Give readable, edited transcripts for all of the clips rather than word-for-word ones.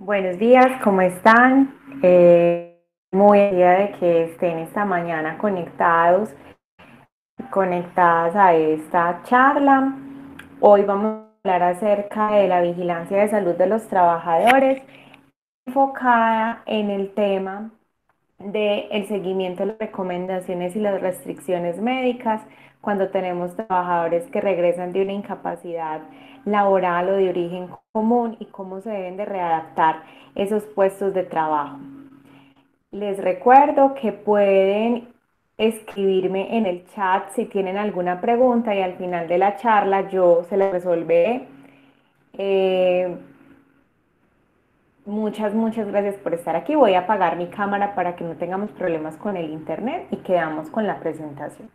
Buenos días, ¿cómo están? Muy alegre de que estén esta mañana conectadas a esta charla. Hoy vamos a hablar acerca de la vigilancia de salud de los trabajadores, enfocada en el tema del seguimiento de las recomendaciones y las restricciones médicas cuando tenemos trabajadores que regresan de una incapacidad laboral o de origen común y cómo se deben de readaptar esos puestos de trabajo. Les recuerdo que pueden escribirme en el chat si tienen alguna pregunta y al final de la charla yo se la resolveré. Eh, muchas gracias por estar aquí. Voy a apagar mi cámara para que no tengamos problemas con el internet y quedamos con la presentación.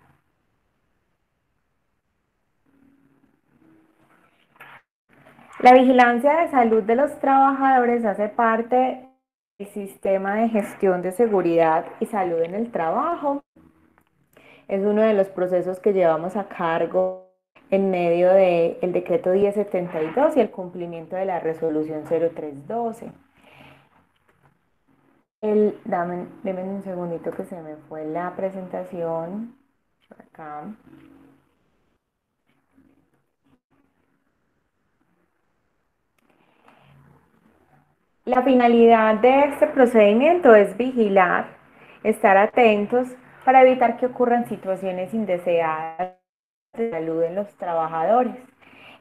La vigilancia de salud de los trabajadores hace parte del sistema de gestión de seguridad y salud en el trabajo. Es uno de los procesos que llevamos a cargo en medio del decreto 1072 y el cumplimiento de la resolución 0312. Deme un segundito que se me fue la presentación. Por acá. La finalidad de este procedimiento es vigilar, estar atentos para evitar que ocurran situaciones indeseadas de salud en los trabajadores.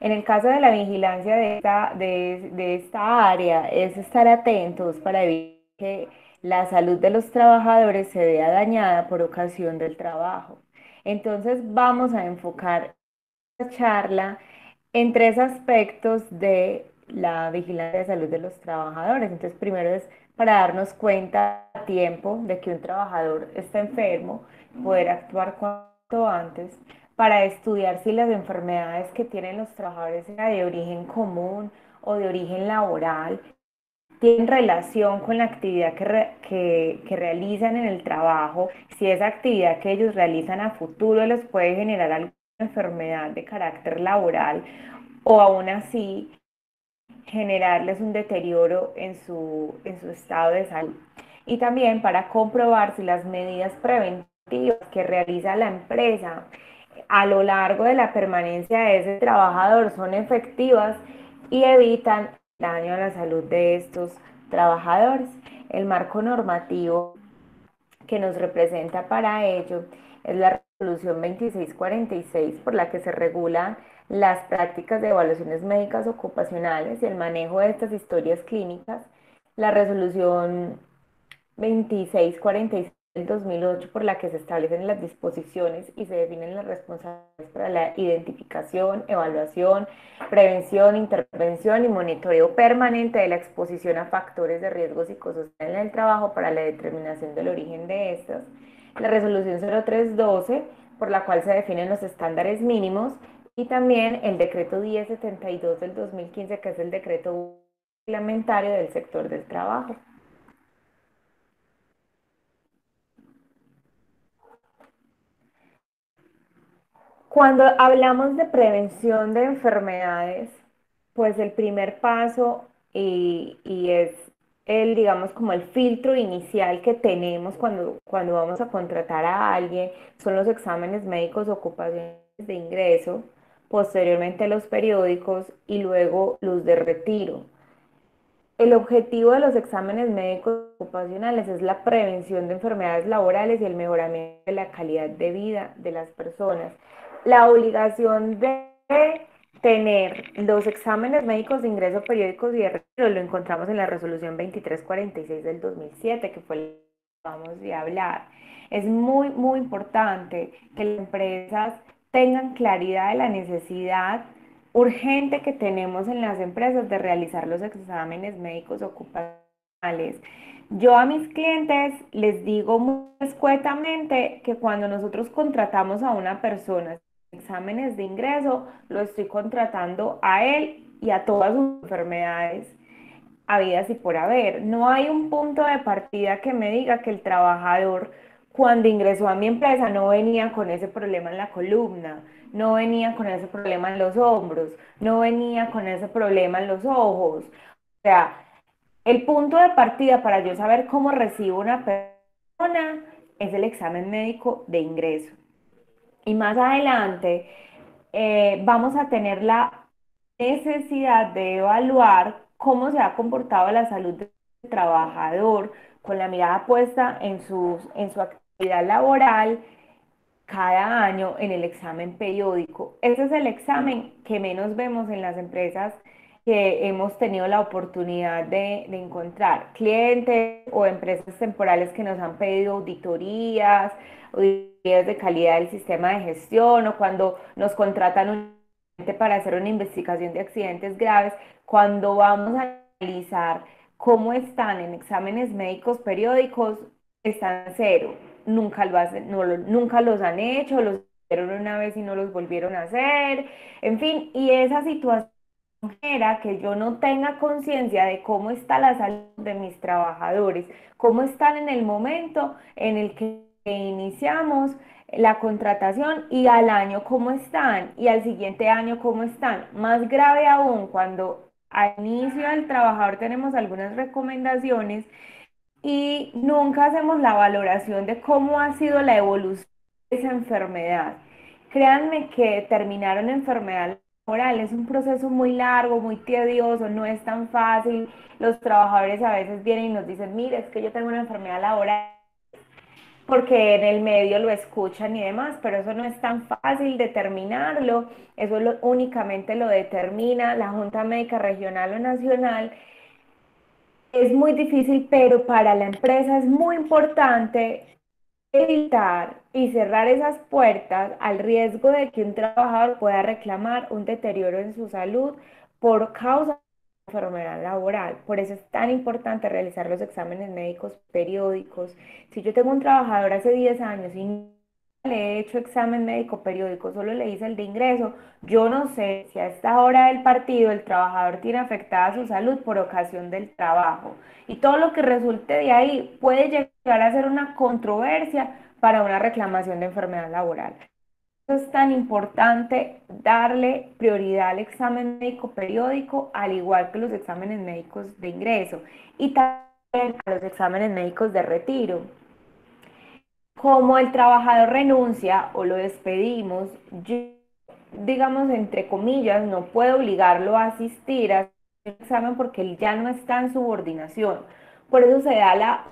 En el caso de la vigilancia de esta área es estar atentos para evitar que la salud de los trabajadores se vea dañada por ocasión del trabajo. Entonces vamos a enfocar la charla en tres aspectos de la vigilancia de salud de los trabajadores. Entonces, primero es para darnos cuenta a tiempo de que un trabajador está enfermo, poder actuar cuanto antes, para estudiar si las enfermedades que tienen los trabajadores sean de origen común o de origen laboral, tienen relación con la actividad que realizan en el trabajo, si esa actividad que ellos realizan a futuro les puede generar alguna enfermedad de carácter laboral o aún así generarles un deterioro en su estado de salud. Y también para comprobar si las medidas preventivas que realiza la empresa a lo largo de la permanencia de ese trabajador son efectivas y evitan daño a la salud de estos trabajadores. El marco normativo que nos representa para ello es la resolución 2646 por la que se regulan las prácticas de evaluaciones médicas ocupacionales y el manejo de estas historias clínicas, la resolución 2646 del 2008 por la que se establecen las disposiciones y se definen las responsabilidades para la identificación, evaluación, prevención, intervención y monitoreo permanente de la exposición a factores de riesgo psicosocial en el trabajo para la determinación del origen de estas, la resolución 0312 por la cual se definen los estándares mínimos y también el decreto 1072 del 2015 que es el decreto reglamentario del sector del trabajo. Cuando hablamos de prevención de enfermedades, pues el primer paso y es digamos, como el filtro inicial que tenemos cuando vamos a contratar a alguien, son los exámenes médicos ocupacionales de ingreso, posteriormente los periódicos y luego los de retiro. El objetivo de los exámenes médicos ocupacionales es la prevención de enfermedades laborales y el mejoramiento de la calidad de vida de las personas. La obligación de tener los exámenes médicos de ingreso periódicos y de retiro lo encontramos en la resolución 2346 del 2007, que fue la que acabamos de hablar. Es muy importante que las empresas tengan claridad de la necesidad urgente que tenemos en las empresas de realizar los exámenes médicos ocupacionales. Yo a mis clientes les digo muy escuetamente que cuando nosotros contratamos a una persona exámenes de ingreso, lo estoy contratando a él y a todas sus enfermedades habidas y por haber. No hay un punto de partida que me diga que el trabajador cuando ingresó a mi empresa no venía con ese problema en la columna, no venía con ese problema en los hombros, no venía con ese problema en los ojos. O sea, El punto de partida para yo saber cómo recibo una persona es el examen médico de ingreso. Y más adelante vamos a tener la necesidad de evaluar cómo se ha comportado la salud del trabajador con la mirada puesta en su actividad laboral cada año en el examen periódico. Ese es el examen que menos vemos en las empresas que hemos tenido la oportunidad de encontrar clientes o empresas temporales que nos han pedido auditorías de calidad del sistema de gestión o cuando nos contratan un para hacer una investigación de accidentes graves, cuando vamos a analizar cómo están en exámenes médicos periódicos, están cero. Nunca, nunca los han hecho, los hicieron una vez y no los volvieron a hacer, en fin, y esa situación genera que yo no tenga conciencia de cómo está la salud de mis trabajadores, cómo están en el momento en el que iniciamos la contratación y al año cómo están y al siguiente año cómo están. Más grave aún cuando al inicio del trabajador tenemos algunas recomendaciones y nunca hacemos la valoración de cómo ha sido la evolución de esa enfermedad. Créanme que terminar una enfermedad laboral es un proceso muy largo, muy tedioso, no es tan fácil. Los trabajadores a veces vienen y nos dicen, mire, es que yo tengo una enfermedad laboral porque en el medio lo escuchan y demás, pero eso no es tan fácil determinarlo, eso únicamente lo determina la Junta Médica Regional o Nacional. Es muy difícil, pero para la empresa es muy importante evitar y cerrar esas puertas al riesgo de que un trabajador pueda reclamar un deterioro en su salud por causa de enfermedad laboral. Por eso es tan importante realizar los exámenes médicos periódicos. Si yo tengo un trabajador hace 10 años y no le he hecho examen médico periódico, solo le hice el de ingreso, yo no sé si a esta hora del partido el trabajador tiene afectada su salud por ocasión del trabajo. Y todo lo que resulte de ahí puede llegar a ser una controversia para una reclamación de enfermedad laboral. Es tan importante darle prioridad al examen médico periódico, al igual que los exámenes médicos de ingreso y también a los exámenes médicos de retiro. Como el trabajador renuncia o lo despedimos, yo, digamos, entre comillas, no puedo obligarlo a asistir a el examen porque él ya no está en subordinación. Por eso se da la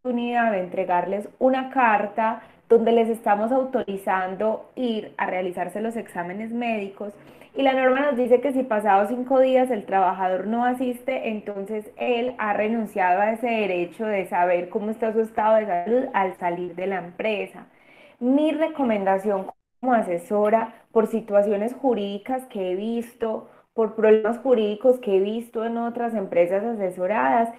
oportunidad de entregarles una carta donde les estamos autorizando ir a realizarse los exámenes médicos y la norma nos dice que si pasados 5 días el trabajador no asiste, entonces él ha renunciado a ese derecho de saber cómo está su estado de salud al salir de la empresa. Mi recomendación como asesora por situaciones jurídicas que he visto, por problemas jurídicos que he visto en otras empresas asesoradas,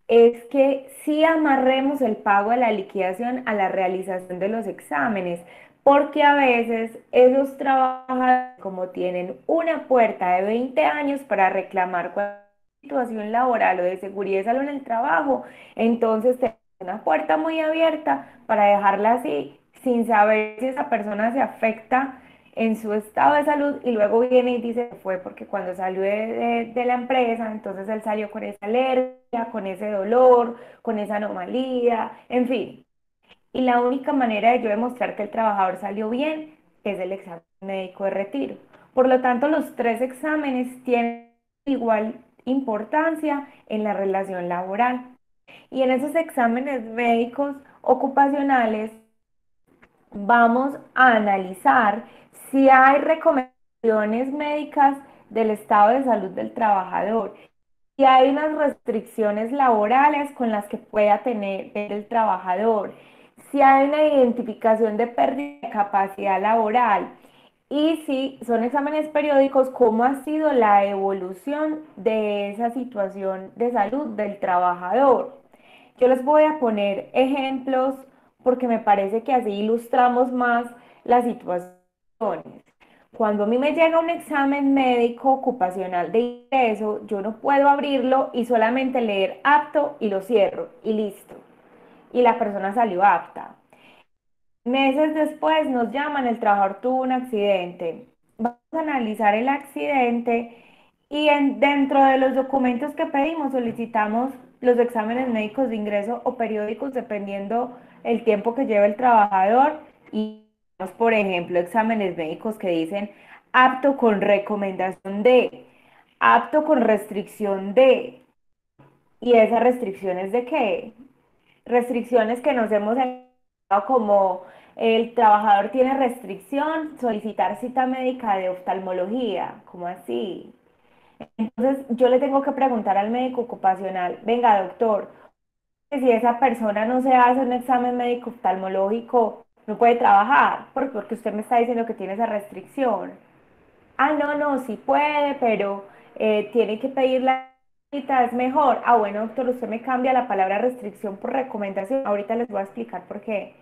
es que sí amarremos el pago de la liquidación a la realización de los exámenes, porque a veces esos trabajadores, como tienen una puerta de 20 años para reclamar cualquier situación laboral o de seguridad y salud en el trabajo, entonces tenemos una puerta muy abierta para dejarla así, sin saber si esa persona se afecta en su estado de salud y luego viene y dice que fue porque cuando salió de la empresa, entonces él salió con esa alergia, con ese dolor, con esa anomalía, en fin. Y la única manera de yo demostrar que el trabajador salió bien es el examen médico de retiro. Por lo tanto, los tres exámenes tienen igual importancia en la relación laboral. Y en esos exámenes médicos ocupacionales vamos a analizar si hay recomendaciones médicas del estado de salud del trabajador, si hay unas restricciones laborales con las que pueda tener el trabajador, si hay una identificación de pérdida de capacidad laboral y si son exámenes periódicos, cómo ha sido la evolución de esa situación de salud del trabajador. Yo les voy a poner ejemplos porque me parece que así ilustramos más las situaciones. Cuando a mí me llega un examen médico ocupacional de ingreso, yo no puedo abrirlo y solamente leer apto y lo cierro y listo. Y la persona salió apta. Meses después nos llaman, el trabajador tuvo un accidente. Vamos a analizar el accidente y dentro de los documentos que pedimos solicitamos los exámenes médicos de ingreso o periódicos dependiendo el tiempo que lleve el trabajador y, por ejemplo, exámenes médicos que dicen apto con recomendación de, apto con restricción de, ¿y esas restricciones de qué? Restricciones que nos hemos encontrado como el trabajador tiene restricción, solicitar cita médica de oftalmología, ¿cómo así? Entonces yo le tengo que preguntar al médico ocupacional, venga doctor, que si esa persona no se hace un examen médico oftalmológico, no puede trabajar, porque usted me está diciendo que tiene esa restricción. Ah, no, no, sí puede, pero tiene que pedir la cita, es mejor. Ah, bueno, doctor, usted me cambia la palabra restricción por recomendación. Ahorita les voy a explicar por qué.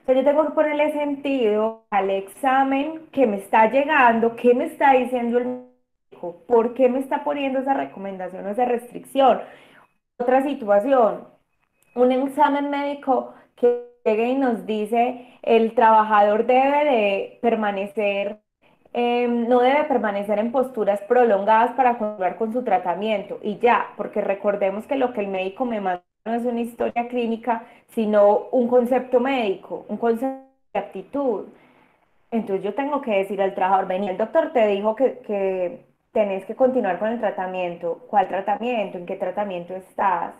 O sea, yo tengo que ponerle sentido al examen que me está llegando, qué me está diciendo el médico, por qué me está poniendo esa recomendación o esa restricción. Otra situación, un examen médico que llegue y nos dice el trabajador debe de permanecer, no debe permanecer en posturas prolongadas para continuar con su tratamiento y ya, porque recordemos que lo que el médico me manda no es una historia clínica, sino un concepto médico, un concepto de aptitud. Entonces yo tengo que decir al trabajador, vení, el doctor te dijo que tenés que continuar con el tratamiento. ¿Cuál tratamiento? ¿En qué tratamiento estás?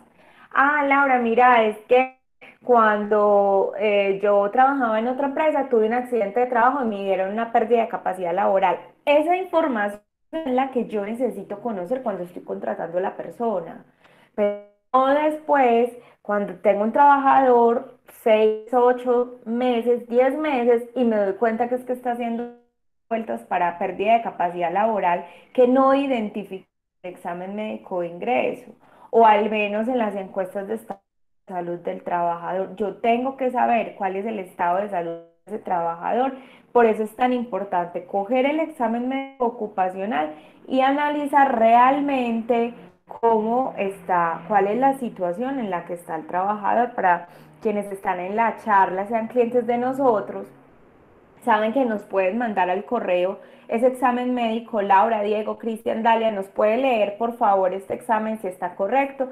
Ah, Laura, mira, es que cuando yo trabajaba en otra empresa tuve un accidente de trabajo y me dieron una pérdida de capacidad laboral. Esa información es la que yo necesito conocer cuando estoy contratando a la persona. Pero no después, cuando tengo un trabajador, 6, 8 meses, 10 meses, y me doy cuenta que es que está haciendo vueltas para pérdida de capacidad laboral que no identifica el examen médico de ingreso, o al menos en las encuestas de estado de salud del trabajador. Yo tengo que saber cuál es el estado de salud de ese trabajador. Por eso es tan importante coger el examen médico ocupacional y analizar realmente cómo está, cuál es la situación en la que está el trabajador. Para quienes están en la charla, sean clientes de nosotros, saben que nos pueden mandar al correo ese examen médico. Laura, Diego, Cristian, Dalia, ¿nos puede leer por favor este examen si está correcto?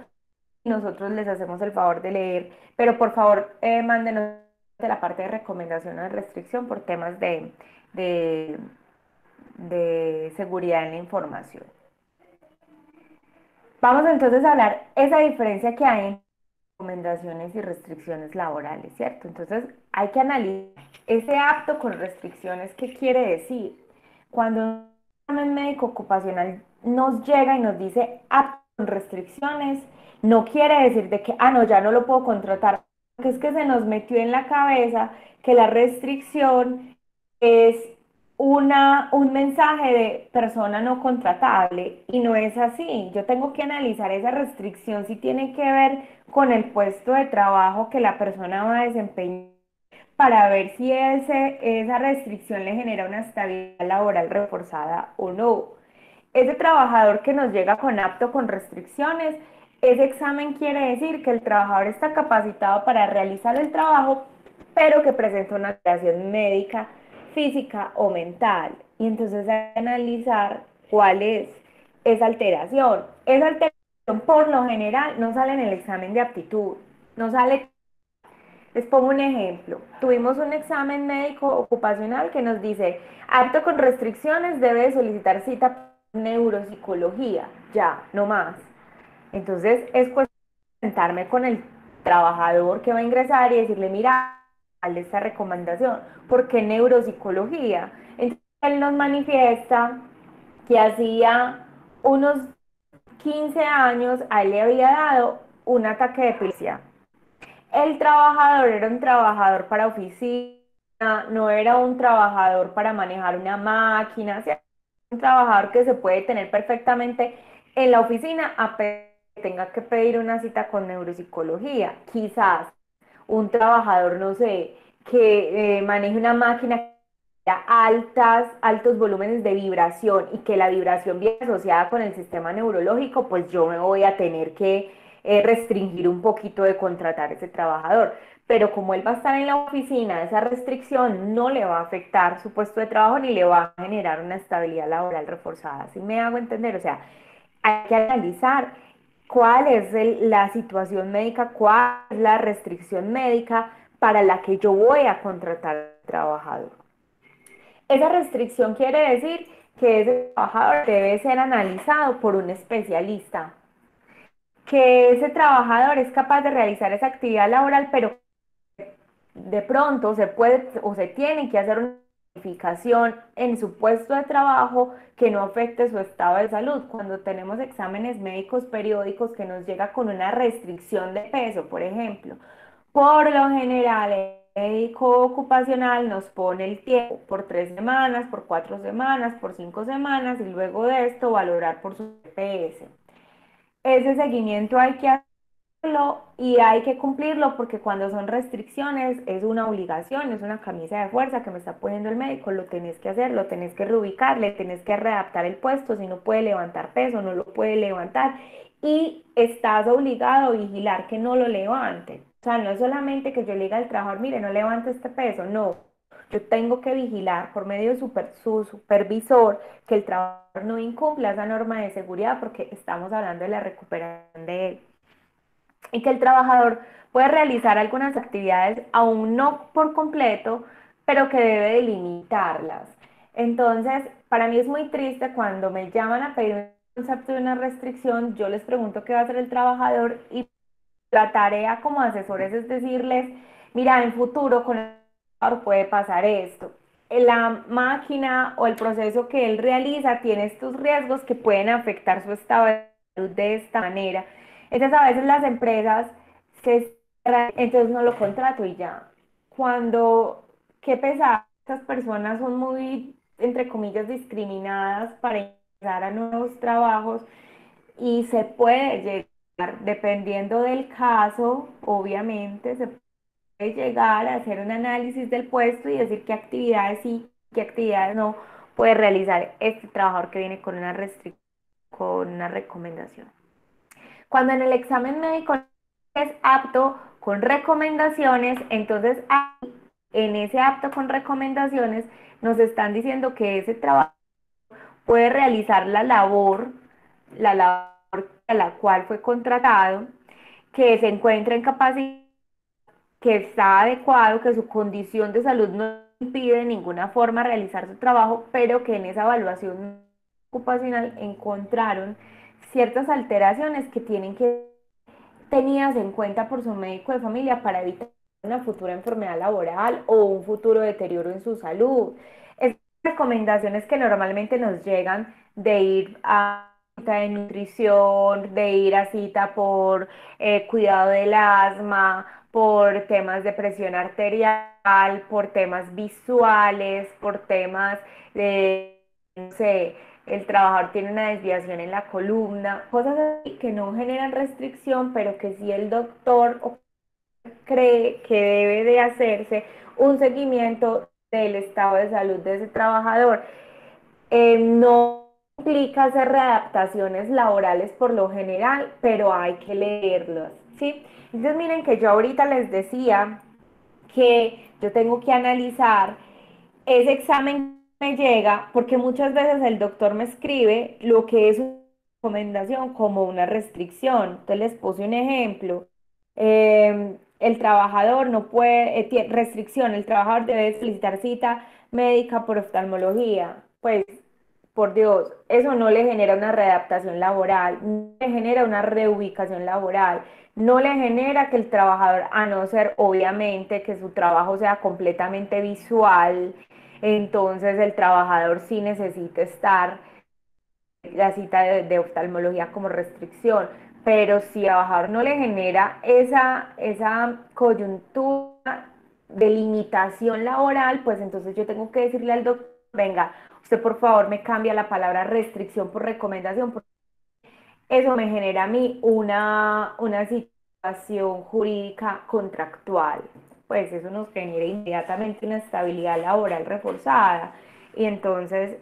Nosotros les hacemos el favor de leer, pero por favor mándenos de la parte de recomendación o de restricción por temas de, de seguridad en la información. Vamos entonces a hablar esa diferencia que hay en recomendaciones y restricciones laborales, ¿cierto? Entonces hay que analizar ese apto con restricciones, ¿qué quiere decir? Cuando un examen médico ocupacional nos llega y nos dice apto con restricciones, no quiere decir de que, ah, no, ya no lo puedo contratar, porque es que se nos metió en la cabeza que la restricción es un mensaje de persona no contratable y no es así. Yo tengo que analizar esa restricción si tiene que ver con el puesto de trabajo que la persona va a desempeñar para ver si esa restricción le genera una estabilidad laboral reforzada o no. Ese trabajador que nos llega con apto con restricciones, ese examen quiere decir que el trabajador está capacitado para realizar el trabajo, pero que presenta una alteración médica, física o mental. Y entonces hay que analizar cuál es esa alteración. Esa alteración por lo general no sale en el examen de aptitud, no sale. Les pongo un ejemplo. Tuvimos un examen médico ocupacional que nos dice, apto con restricciones, debe solicitar cita por neuropsicología. Ya, no más. Entonces es cuestión de sentarme con el trabajador que va a ingresar y decirle, mira, dale esta recomendación. ¿Por qué neuropsicología? Entonces él nos manifiesta que hacía unos 15 años a él le había dado un ataque de epilepsia. El trabajador era un trabajador para oficina, no era un trabajador para manejar una máquina, o sea, un trabajador que se puede tener perfectamente en la oficina a que tenga que pedir una cita con neuropsicología. Quizás un trabajador, no sé, que maneje una máquina altos volúmenes de vibración y que la vibración viene asociada con el sistema neurológico, pues yo me voy a tener que restringir un poquito de contratar a ese trabajador. Pero como él va a estar en la oficina, esa restricción no le va a afectar su puesto de trabajo ni le va a generar una estabilidad laboral reforzada. ¿Sí me hago entender? O sea, hay que analizar cuál es la situación médica, cuál es la restricción médica para la que yo voy a contratar al trabajador. Esa restricción quiere decir que ese trabajador debe ser analizado por un especialista, que ese trabajador es capaz de realizar esa actividad laboral, pero de pronto se puede o se tiene que hacer una modificación en su puesto de trabajo que no afecte su estado de salud. Cuando tenemos exámenes médicos periódicos que nos llega con una restricción de peso, por ejemplo, por lo general el médico ocupacional nos pone el tiempo por 3 semanas, por 4 semanas, por 5 semanas y luego de esto valorar por su GPS. Ese seguimiento hay que hacerlo y hay que cumplirlo porque cuando son restricciones es una obligación, es una camisa de fuerza que me está poniendo el médico, lo tenés que hacer, lo tenés que reubicar, le tenés que readaptar el puesto, si no puede levantar peso, no lo puede levantar y estás obligado a vigilar que no lo levante. O sea, no es solamente que yo le diga al trabajador, mire, no levante este peso, no. Yo tengo que vigilar por medio de su supervisor que el trabajador no incumpla esa norma de seguridad porque estamos hablando de la recuperación de él y que el trabajador puede realizar algunas actividades aún no por completo, pero que debe delimitarlas. Entonces, para mí es muy triste cuando me llaman a pedir un concepto de una restricción, yo les pregunto qué va a hacer el trabajador y la tarea como asesores es decirles, mira, en futuro con el trabajador puede pasar esto. La máquina o el proceso que él realiza tiene estos riesgos que pueden afectar su estado de salud de esta manera. Entonces a veces las empresas se cierran, entonces no lo contrato y ya. Cuando, qué pesar, estas personas son muy, entre comillas, discriminadas para ingresar a nuevos trabajos y se puede llegar, dependiendo del caso, obviamente, se puede llegar a hacer un análisis del puesto y decir qué actividades sí, qué actividades no puede realizar este trabajador que viene con una restricción, con una recomendación. Cuando en el examen médico es apto con recomendaciones, entonces en ese apto con recomendaciones nos están diciendo que ese trabajo puede realizar la labor a la cual fue contratado, que se encuentra en capacidad, que está adecuado, que su condición de salud no impide de ninguna forma realizar su trabajo, pero que en esa evaluación ocupacional encontraron ciertas alteraciones que tienen que tenidas en cuenta por su médico de familia para evitar una futura enfermedad laboral o un futuro deterioro en su salud. Estas recomendaciones que normalmente nos llegan de ir a cita de nutrición, de ir a cita por cuidado del asma, por temas de presión arterial, por temas visuales, por temas de, no sé, el trabajador tiene una desviación en la columna, cosas así que no generan restricción, pero que sí el doctor cree que debe de hacerse un seguimiento del estado de salud de ese trabajador. No implica hacer readaptaciones laborales por lo general, pero hay que leerlos, ¿sí? Entonces miren que yo ahorita les decía que yo tengo que analizar ese examen me llega porque muchas veces el doctor me escribe lo que es una recomendación como una restricción. Entonces les puse un ejemplo. El trabajador no puede, tiene restricción, el trabajador debe solicitar cita médica por oftalmología. Pues, por Dios, eso no le genera una readaptación laboral, no le genera una reubicación laboral, no le genera que el trabajador, a no ser obviamente que su trabajo sea completamente visual, entonces el trabajador sí necesita estar la cita de oftalmología como restricción, pero si al trabajador no le genera esa coyuntura de limitación laboral, pues entonces yo tengo que decirle al doctor, venga, usted por favor me cambia la palabra restricción por recomendación, porque eso me genera a mí una situación jurídica contractual. Pues eso nos genera inmediatamente una estabilidad laboral reforzada y entonces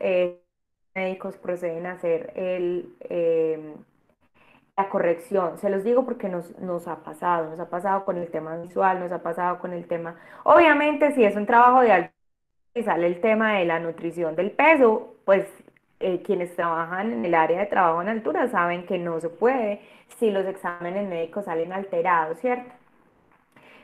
médicos proceden a hacer la corrección. Se los digo porque nos ha pasado con el tema visual, nos ha pasado con el tema, obviamente si es un trabajo de alto y sale el tema de la nutrición del peso, pues quienes trabajan en el área de trabajo en altura saben que no se puede si los exámenes médicos salen alterados, ¿cierto?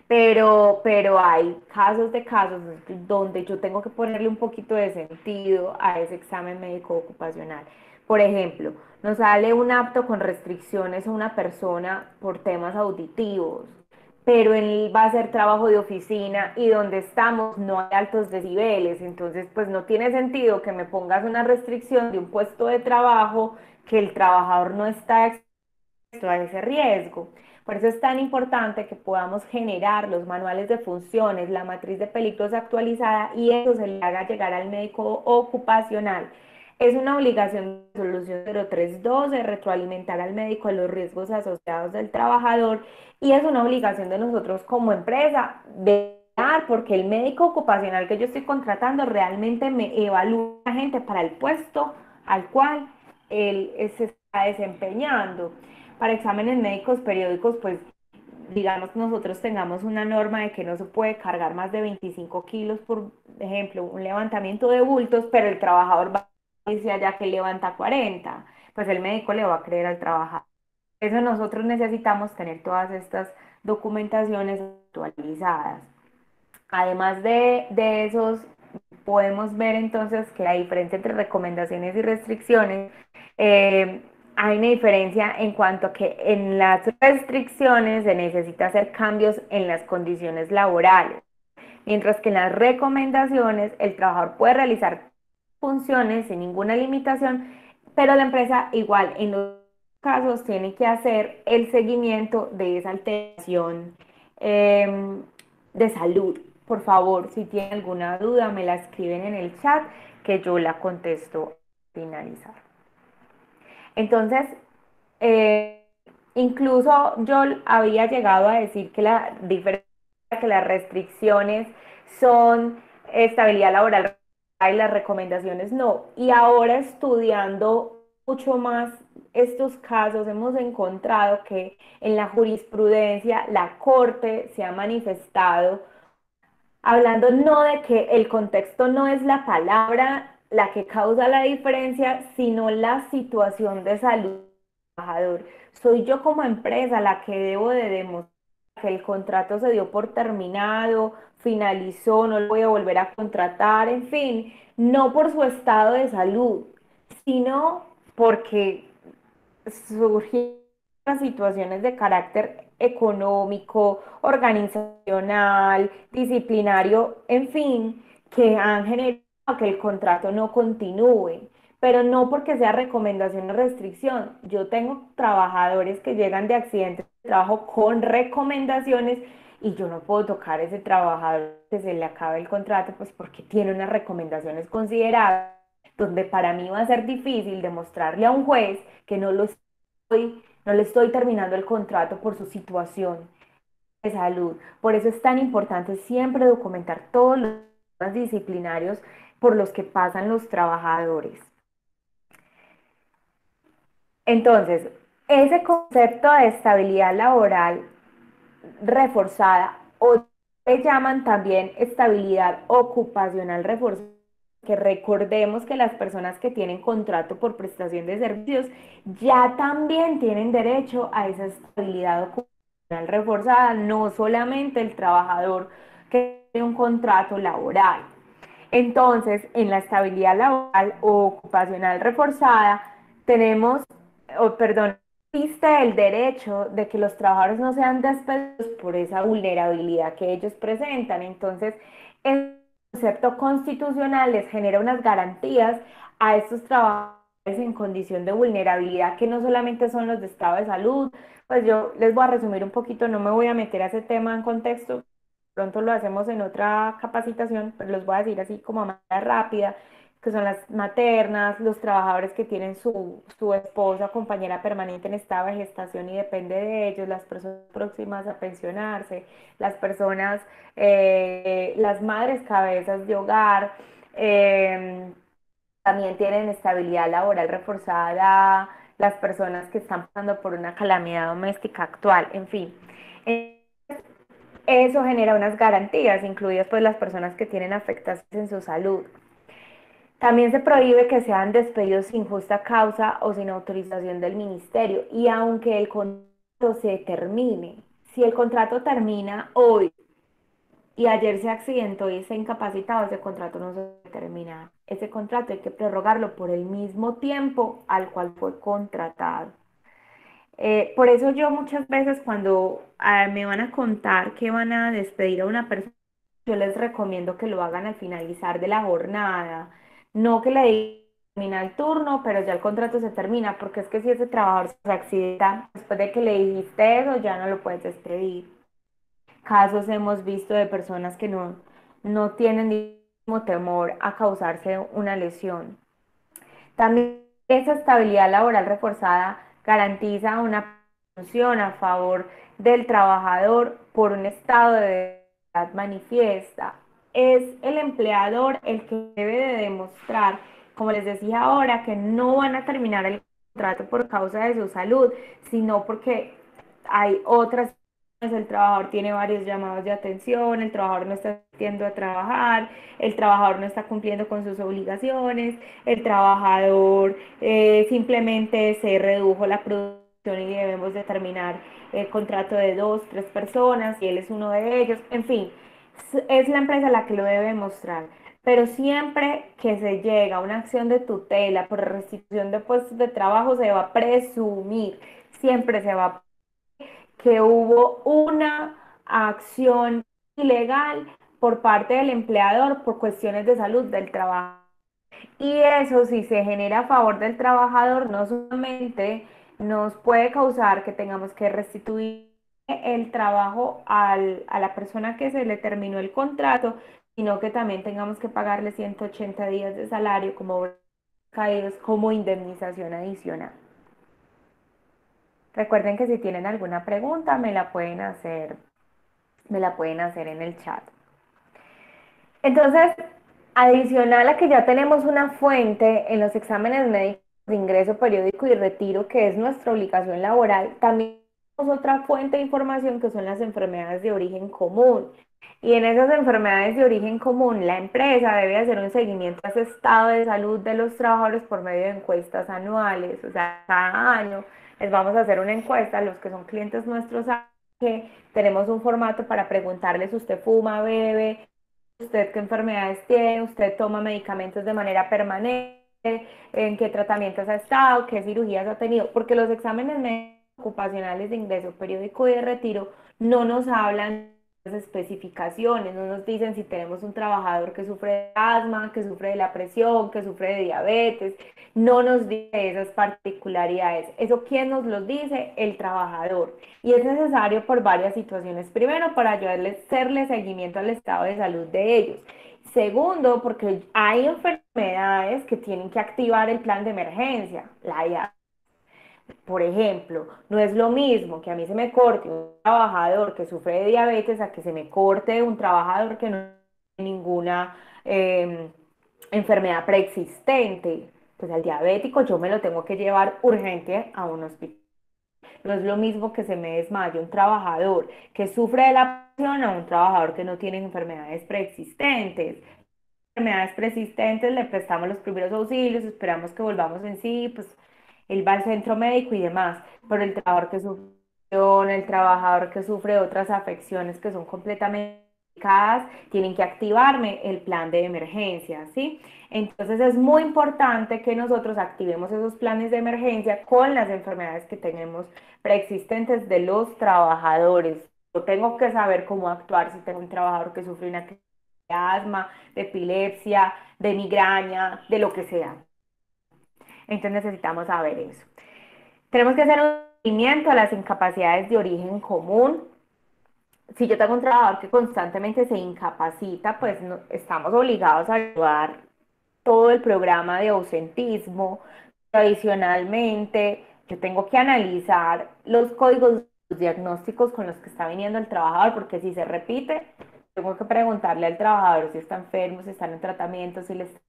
Pero hay casos de casos donde yo tengo que ponerle un poquito de sentido a ese examen médico ocupacional. Por ejemplo, nos sale un apto con restricciones a una persona por temas auditivos, pero él va a hacer trabajo de oficina y donde estamos no hay altos decibeles, entonces pues no tiene sentido que me pongas una restricción de un puesto de trabajo que el trabajador no está expuesto a ese riesgo. Por eso es tan importante que podamos generar los manuales de funciones, la matriz de peligros actualizada y eso se le haga llegar al médico ocupacional. Es una obligación de solución 032 de retroalimentar al médico de los riesgos asociados del trabajador y es una obligación de nosotros como empresa de porque el médico ocupacional que yo estoy contratando realmente me evalúa a la gente para el puesto al cual él se está desempeñando. Para exámenes médicos periódicos, pues digamos nosotros tengamos una norma de que no se puede cargar más de 25 kilos, por ejemplo, un levantamiento de bultos, pero el trabajador va a decir allá que levanta 40, pues el médico le va a creer al trabajador. Por eso nosotros necesitamos tener todas estas documentaciones actualizadas. Además de esos, podemos ver entonces que la diferencia entre recomendaciones y restricciones, hay una diferencia en cuanto a que en las restricciones se necesita hacer cambios en las condiciones laborales, mientras que en las recomendaciones el trabajador puede realizar funciones sin ninguna limitación, pero la empresa igual en los casos tiene que hacer el seguimiento de esa alteración de salud. Por favor, si tienen alguna duda, me la escriben en el chat que yo la contesto al finalizar. Entonces, eh, incluso yo había llegado a decir que la diferencia, que las restricciones son estabilidad laboral y las recomendaciones no. Y ahora estudiando mucho más estos casos, hemos encontrado que en la jurisprudencia la Corte se ha manifestado hablando no de que el contexto no es la palabra la que causa la diferencia, sino la situación de salud del trabajador. Soy yo como empresa la que debo de demostrar que el contrato se dio por terminado, finalizó, no lo voy a volver a contratar, en fin, no por su estado de salud, sino porque surgieron situaciones de carácter económico, organizacional, disciplinario, en fin, que han generado que el contrato no continúe, pero no porque sea recomendación o restricción. Yo tengo trabajadores que llegan de accidentes de trabajo con recomendaciones y yo no puedo tocar a ese trabajador que se le acabe el contrato, pues porque tiene unas recomendaciones consideradas, donde para mí va a ser difícil demostrarle a un juez que no le estoy terminando el contrato por su situación de salud. Por eso es tan importante siempre documentar todos los temas disciplinarios por los que pasan los trabajadores. Entonces, ese concepto de estabilidad laboral reforzada o le llaman también estabilidad ocupacional reforzada, que recordemos que las personas que tienen contrato por prestación de servicios ya también tienen derecho a esa estabilidad ocupacional reforzada, no solamente el trabajador que tiene un contrato laboral. Entonces, en la estabilidad laboral o ocupacional reforzada, tenemos, perdón, existe el derecho de que los trabajadores no sean despedidos por esa vulnerabilidad que ellos presentan. Entonces, el concepto constitucional les genera unas garantías a estos trabajadores en condición de vulnerabilidad, que no solamente son los de estado de salud. Pues yo les voy a resumir un poquito, no me voy a meter a ese tema en contexto, pronto lo hacemos en otra capacitación, pero los voy a decir así como a manera rápida, que son las maternas, los trabajadores que tienen su esposa, compañera permanente en estado de gestación y depende de ellos, las personas próximas a pensionarse, las personas, las madres cabezas de hogar, eh, también tienen estabilidad laboral reforzada, las personas que están pasando por una calamidad doméstica actual, en fin. Eso genera unas garantías, incluidas pues las personas que tienen afectaciones en su salud. También se prohíbe que sean despedidos sin justa causa o sin autorización del ministerio. Y aunque el contrato se termine, si el contrato termina hoy y ayer se accidentó y está incapacitado, ese contrato no se puede terminar. Ese contrato hay que prorrogarlo por el mismo tiempo al cual fue contratado. Por eso yo muchas veces cuando me van a contar que van a despedir a una persona, yo les recomiendo que lo hagan al finalizar de la jornada, no que le digan termina el turno, pero ya el contrato se termina, porque es que si ese trabajador se accidenta, después de que le dijiste eso, ya no lo puedes despedir. Casos hemos visto de personas que no tienen ningún temor a causarse una lesión. También esa estabilidad laboral reforzada garantiza una función a favor del trabajador por un estado de debilidad manifiesta. Es el empleador el que debe de demostrar, como les decía ahora, que no van a terminar el contrato por causa de su salud, sino porque hay otras, el trabajador tiene varios llamados de atención, el trabajador no está asistiendo a trabajar, el trabajador no está cumpliendo con sus obligaciones, el trabajador simplemente se redujo la producción y debemos determinar el contrato de dos, tres personas y él es uno de ellos. En fin, es la empresa la que lo debe demostrar. Pero siempre que se llega a una acción de tutela por restitución de puestos de trabajo, se va a presumir, siempre se va a que hubo una acción ilegal por parte del empleador por cuestiones de salud del trabajo. Y eso, si se genera a favor del trabajador, no solamente nos puede causar que tengamos que restituir el trabajo a la persona que se le terminó el contrato, sino que también tengamos que pagarle 180 días de salario como caídos como indemnización adicional. Recuerden que si tienen alguna pregunta me la pueden hacer en el chat. Entonces, adicional a que ya tenemos una fuente en los exámenes médicos de ingreso periódico y retiro, que es nuestra obligación laboral, también tenemos otra fuente de información que son las enfermedades de origen común. Y en esas enfermedades de origen común, la empresa debe hacer un seguimiento a ese estado de salud de los trabajadores por medio de encuestas anuales. O sea, cada año les vamos a hacer una encuesta a los que son clientes nuestros, que tenemos un formato para preguntarles: ¿usted fuma, bebe? ¿Usted qué enfermedades tiene? ¿Usted toma medicamentos de manera permanente? ¿En qué tratamientos ha estado? ¿Qué cirugías ha tenido? Porque los exámenes ocupacionales de ingreso periódico y de retiro no nos hablan de las especificaciones, no nos dicen si tenemos un trabajador que sufre de asma, que sufre de la presión, que sufre de diabetes, no nos dice esas particularidades. ¿Eso quién nos lo dice? El trabajador. Y es necesario por varias situaciones. Primero, para ayudarles a hacerle seguimiento al estado de salud de ellos. Segundo, porque hay enfermedades que tienen que activar el plan de emergencia. Por ejemplo, no es lo mismo que a mí se me corte un trabajador que sufre de diabetes a que se me corte un trabajador que no tiene ninguna enfermedad preexistente. Pues al diabético yo me lo tengo que llevar urgente a un hospital. No es lo mismo que se me desmaye un trabajador que sufre de la presión a un trabajador que no tiene enfermedades preexistentes. Enfermedades preexistentes le prestamos los primeros auxilios, esperamos que volvamos en sí, pues él va al centro médico y demás, pero el trabajador que sufre otras afecciones que son completamente delicadas, tienen que activarme el plan de emergencia, ¿sí? Entonces es muy importante que nosotros activemos esos planes de emergencia con las enfermedades que tenemos preexistentes de los trabajadores. Yo tengo que saber cómo actuar si tengo un trabajador que sufre una crisis de asma, de epilepsia, de migraña, de lo que sea. Entonces necesitamos saber eso. Tenemos que hacer un seguimiento a las incapacidades de origen común. Si yo tengo un trabajador que constantemente se incapacita, pues no, estamos obligados a llevar todo el programa de ausentismo. Adicionalmente, yo tengo que analizar los códigos, los diagnósticos con los que está viniendo el trabajador, porque si se repite, tengo que preguntarle al trabajador si está enfermo, si está en tratamiento, si le está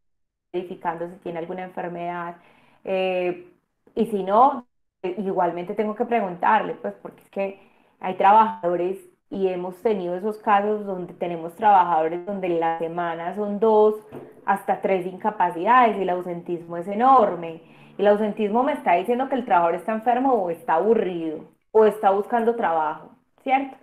verificando si tiene alguna enfermedad. eh, y si no, igualmente tengo que preguntarle, pues porque es que hay trabajadores y hemos tenido esos casos donde tenemos trabajadores donde en la semana son 2 hasta 3 incapacidades y el ausentismo es enorme. El ausentismo me está diciendo que el trabajador está enfermo o está aburrido o está buscando trabajo, ¿cierto?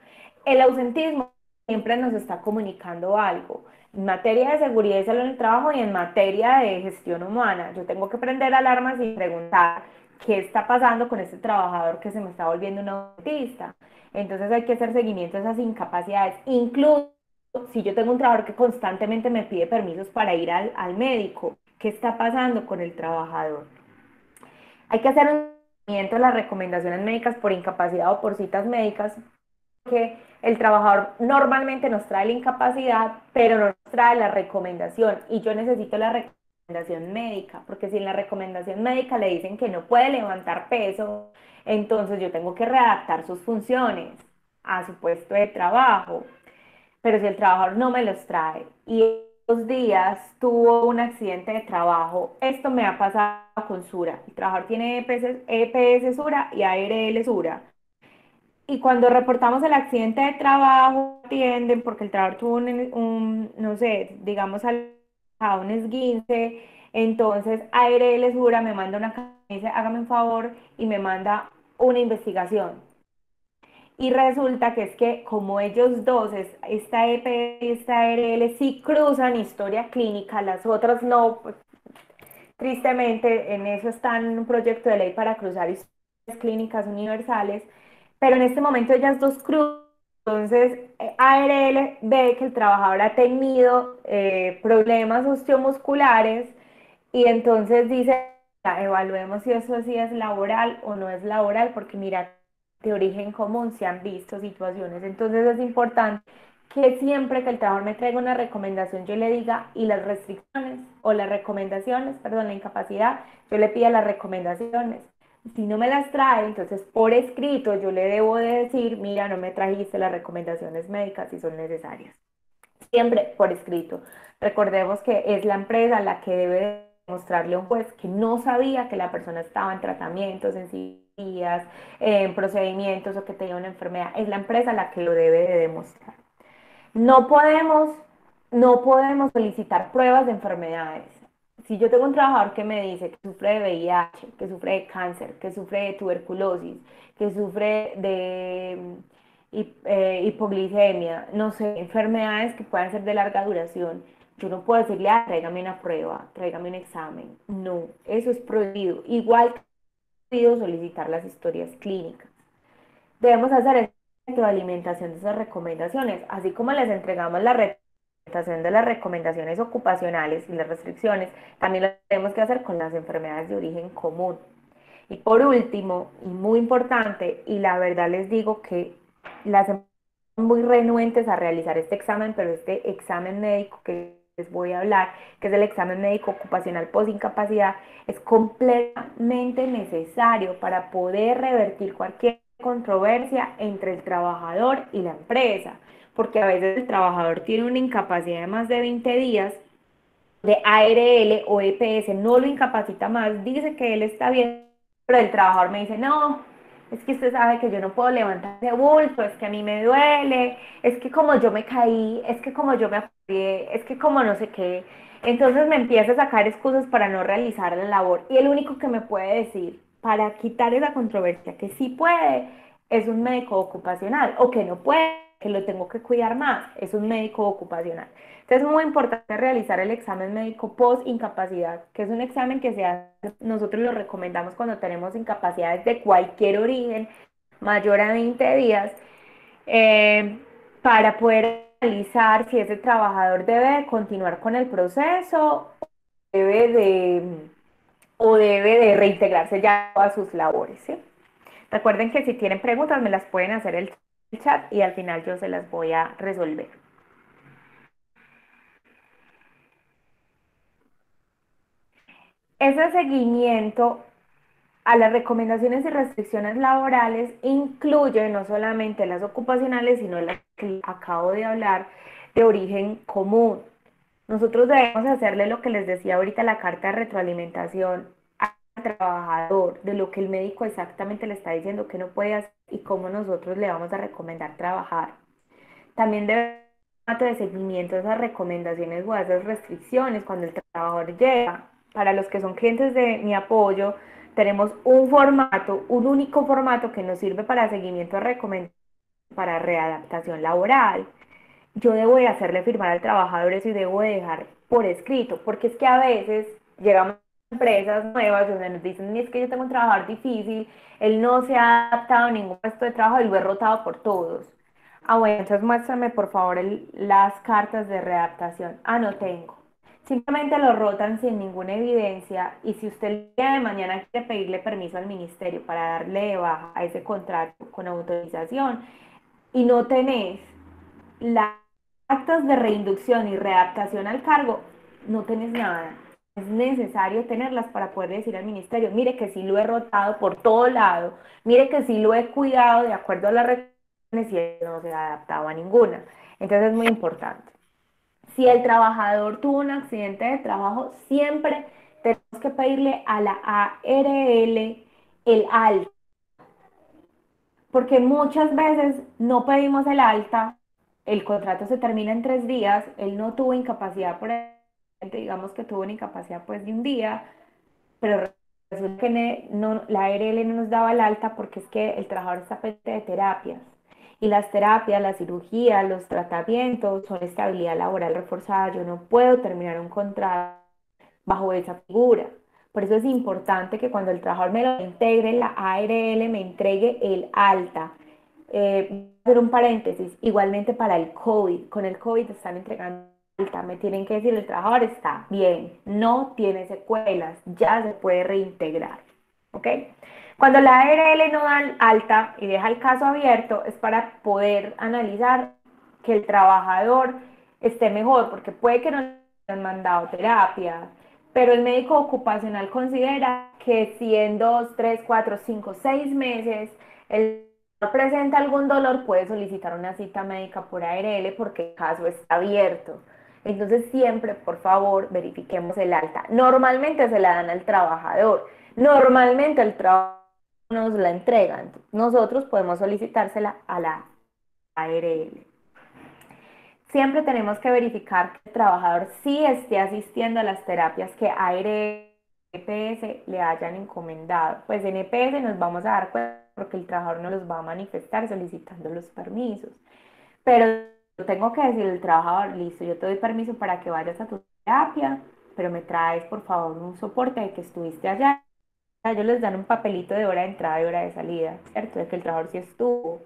El ausentismo siempre nos está comunicando algo. En materia de seguridad y salud en el trabajo y en materia de gestión humana, yo tengo que prender alarmas y preguntar qué está pasando con este trabajador que se me está volviendo un autista. Entonces hay que hacer seguimiento a esas incapacidades. Incluso si yo tengo un trabajador que constantemente me pide permisos para ir al médico, ¿qué está pasando con el trabajador? Hay que hacer un seguimiento de las recomendaciones médicas por incapacidad o por citas médicas, que el trabajador normalmente nos trae la incapacidad, pero no nos trae la recomendación. Y yo necesito la recomendación médica, porque si en la recomendación médica le dicen que no puede levantar peso, entonces yo tengo que readaptar sus funciones a su puesto de trabajo. Pero si el trabajador no me los trae y estos días tuvo un accidente de trabajo, esto me ha pasado con Sura. El trabajador tiene EPS Sura y ARL Sura. Y cuando reportamos el accidente de trabajo, atienden porque el trabajador tuvo no sé, digamos, a un esguince. Entonces, ARL Sura me manda una carta y dice, hágame un favor, y me manda una investigación. Y resulta que es que como ellos dos, esta EP y esta ARL, sí cruzan historia clínica, las otras no, pues, tristemente en eso están en un proyecto de ley para cruzar historias clínicas universales, pero en este momento ellas dos cruzan. Entonces, ARL ve que el trabajador ha tenido problemas osteomusculares y entonces dice, evaluemos si eso sí es laboral o no es laboral, porque mira, de origen común se han visto situaciones. Entonces es importante que siempre que el trabajador me traiga una recomendación, yo le diga, y las restricciones o las recomendaciones, perdón, la incapacidad, yo le pida las recomendaciones. Si no me las trae, entonces por escrito yo le debo de decir, mira, no me trajiste las recomendaciones médicas si son necesarias. Siempre por escrito. Recordemos que es la empresa la que debe demostrarle a un juez que no sabía que la persona estaba en tratamientos, en cirugías, en procedimientos o que tenía una enfermedad. Es la empresa la que lo debe de demostrar. No podemos, no podemos solicitar pruebas de enfermedades. Si yo tengo un trabajador que me dice que sufre de VIH, que sufre de cáncer, que sufre de tuberculosis, que sufre de hipoglicemia, no sé, enfermedades que puedan ser de larga duración, yo no puedo decirle, ah, tráigame una prueba, tráigame un examen. No, eso es prohibido. Igual que es prohibido solicitar las historias clínicas. Debemos hacer retroalimentación de esas recomendaciones, así como les entregamos la retroalimentación de las recomendaciones ocupacionales y las restricciones, también lo tenemos que hacer con las enfermedades de origen común. Y por último, y muy importante, y la verdad les digo que las empresas son muy renuentes a realizar este examen, pero este examen médico que les voy a hablar, que es el examen médico ocupacional post incapacidad, es completamente necesario para poder revertir cualquier controversia entre el trabajador y la empresa, porque a veces el trabajador tiene una incapacidad de más de 20 días de ARL o EPS, no lo incapacita más, dice que él está bien, pero el trabajador me dice, no, es que usted sabe que yo no puedo levantar ese bulto, es que a mí me duele, es que como yo me caí, es que como yo me apoyé, es que como no sé qué. Entonces me empieza a sacar excusas para no realizar la labor. Y el único que me puede decir para quitar esa controversia que sí puede es un médico ocupacional, o que no puede, que lo tengo que cuidar más, es un médico ocupacional. Entonces es muy importante realizar el examen médico post incapacidad, que es un examen que se hace, nosotros lo recomendamos cuando tenemos incapacidades de cualquier origen, mayor a 20 días, eh, para poder realizar si ese trabajador debe continuar con el proceso debe de, o debe de reintegrarse ya a sus labores, ¿sí? Recuerden que si tienen preguntas me las pueden hacer en el chat y al final yo se las voy a resolver. Ese seguimiento a las recomendaciones y restricciones laborales incluye no solamente las ocupacionales, sino las que acabo de hablar de origen común. Nosotros debemos hacerle lo que les decía ahorita, la carta de retroalimentación al trabajador, de lo que el médico exactamente le está diciendo que no puede hacer y cómo nosotros le vamos a recomendar trabajar. También debe haber de seguimiento a esas recomendaciones o a esas restricciones cuando el trabajador llega. Para los que son clientes de mi apoyo, tenemos un formato, un único formato que nos sirve para seguimiento a recomendaciones para readaptación laboral. Yo debo de hacerle firmar al trabajador eso y debo de dejar por escrito, porque es que a veces llegamos a empresas nuevas donde nos dicen, es que yo tengo un trabajador difícil, él no se ha adaptado a ningún puesto de trabajo y lo he rotado por todos. Ah, bueno, entonces muéstrame por favor las cartas de readaptación. Ah, no tengo. Simplemente lo rotan sin ninguna evidencia y si usted el día de mañana quiere pedirle permiso al ministerio para darle de baja a ese contrato con autorización y no tenés las actas de reinducción y readaptación al cargo, no tenés nada. Es necesario tenerlas para poder decir al ministerio, mire que sí lo he rotado por todo lado, mire que sí lo he cuidado de acuerdo a las recomendaciones y él no se ha adaptado a ninguna. Entonces es muy importante. Si el trabajador tuvo un accidente de trabajo, siempre tenemos que pedirle a la ARL el alta, porque muchas veces no pedimos el alta, el contrato se termina en 3 días, él no tuvo incapacidad por el, digamos que tuvo una incapacidad pues de un día, pero resulta que no, la ARL no nos daba el alta porque es que el trabajador está pendiente de terapias. Y las terapias, la cirugía, los tratamientos son estabilidad laboral reforzada. Yo no puedo terminar un contrato bajo esa figura. Por eso es importante que cuando el trabajador me lo integre, la ARL me entregue el alta. Voy a hacer un paréntesis, igualmente para el COVID. Con el COVID están entregando alta. Me tienen que decir, el trabajador está bien, no tiene secuelas, ya se puede reintegrar. ¿Ok? Cuando la ARL no da alta y deja el caso abierto, es para poder analizar que el trabajador esté mejor, porque puede que no le hayan mandado terapia, pero el médico ocupacional considera que si en 2, 3, 4, 5, 6 meses el presenta algún dolor, puede solicitar una cita médica por ARL porque el caso está abierto. Entonces siempre, por favor, verifiquemos el alta. Normalmente se la dan al trabajador. Normalmente el trabajo nos la entregan. Nosotros podemos solicitársela a la ARL. Siempre tenemos que verificar que el trabajador sí esté asistiendo a las terapias que ARS EPS le hayan encomendado. Pues en EPS nos vamos a dar cuenta porque el trabajador no los va a manifestar solicitando los permisos. Pero yo tengo que decirle al trabajador, listo, yo te doy permiso para que vayas a tu terapia, pero me traes por favor un soporte de que estuviste allá. Ellos les dan un papelito de hora de entrada y hora de salida, ¿cierto? De que el trabajador sí estuvo.